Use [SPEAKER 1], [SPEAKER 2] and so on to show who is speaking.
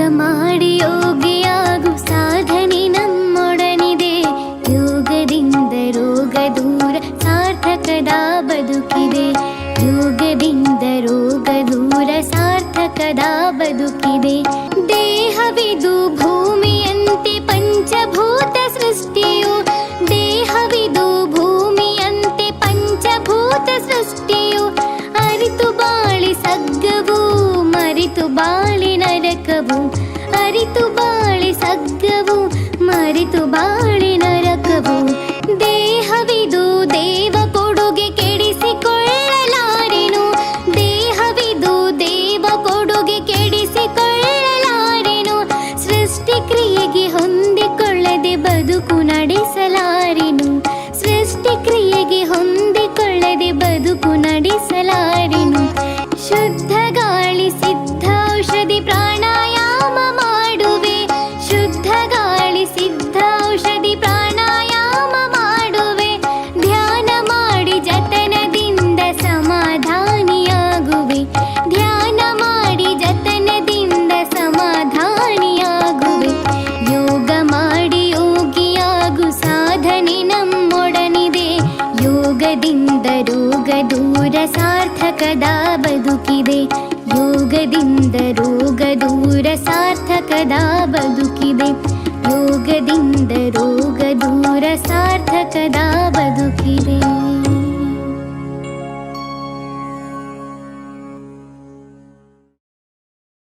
[SPEAKER 1] ಮಾಡಿ ಯೋಗಿಯಾಗು ಸಾಧನೆ ನಮ್ಮೊಡನಿದೆ. ಯೋಗದಿಂದ ರೋಗ ದೂರ ಸಾರ್ಥಕದ ಬದುಕಿದೆ. ಯೋಗದಿಂದ ರೋಗ ದೂರ ಸಾರ್ಥಕದ ಬದುಕಿದೆ. ದೇಹವಿದು ಭೂಮಿಯಂತೆ ಪಂಚಭೂತ ಸೃಷ್ಟಿಯು. ದೇಹವಿದು ಭೂಮಿಯಂತೆ ಪಂಚಭೂತ ಸೃಷ್ಟಿಯು. ಅರಿತು ಬಾಳಿ ಸಗ್ಗವು ಮರಿತು ಬಾಳಿ ನರಕವು. ಅರಿತು ಬಾಳಿ ಸಗ್ಗವು ಮರಿತು ಬಾಳಿ ನರಕವು. ದೇಹವಿದು ದೇವ ಕೊಡುಗೆ ಕೆಡಿಸಿಕೊಳ್ಳಲಾರೆನು. ದೇಹವಿದು ದೇವ ಕೊಡುಗೆ ಕೆಡಿಸಿಕೊಳ್ಳಲಾರೆನು. ಸೃಷ್ಟಿ ಕ್ರಿಯೆಗೆ ಹೊಂದಿಕೊಳ್ಳದೆ ಬದುಕು ನಡೆಸಲಾರೆನು. ಸೃಷ್ಟಿ ಕ್ರಿಯೆಗೆ ಹೊಂದಿಕೊಳ್ಳದೆ ಬದುಕು ನಡೆಸಲಾರೆನು. ಶುದ್ಧ ಗಾಳಿ ಸಿದ್ಧ ಔಷಧಿ ಪ್ರಾಣಾಯಾಮ ಮಾಡುವೆ. ಶುದ್ಧ ಗಾಳಿ ಸಿದ್ಧ ಔಷಧಿ ಪ್ರಾಣಾಯಾಮ ಮಾಡುವೆ. ಧ್ಯಾನ ಮಾಡಿ ಜತನದಿಂದ ಸಮಾಧಾನಿಯಾಗುವೆ. ಧ್ಯಾನ ಮಾಡಿ ಜತನದಿಂದ ಸಮಾಧಾನಿಯಾಗುವೆ. ಯೋಗ ಮಾಡಿ ಯೋಗಿಯಾಗು ಸಾಧನೆ ನಮ್ಮೊಡನಿದೆ. ಯೋಗದಿಂದ ರೋಗ ದೂರ ಸಾರ್ಥಕದ ಬದುಕಿದೆ. ಯೋಗದಿಂದ ರೋಗ ದೂರ ಸಾರ್ಥಕದ ಬದುಕಿದೆ. ಯೋಗದಿಂದ ರೋಗ ದೂರ ಸಾರ್ಥಕದ ಬದುಕಿದೆ.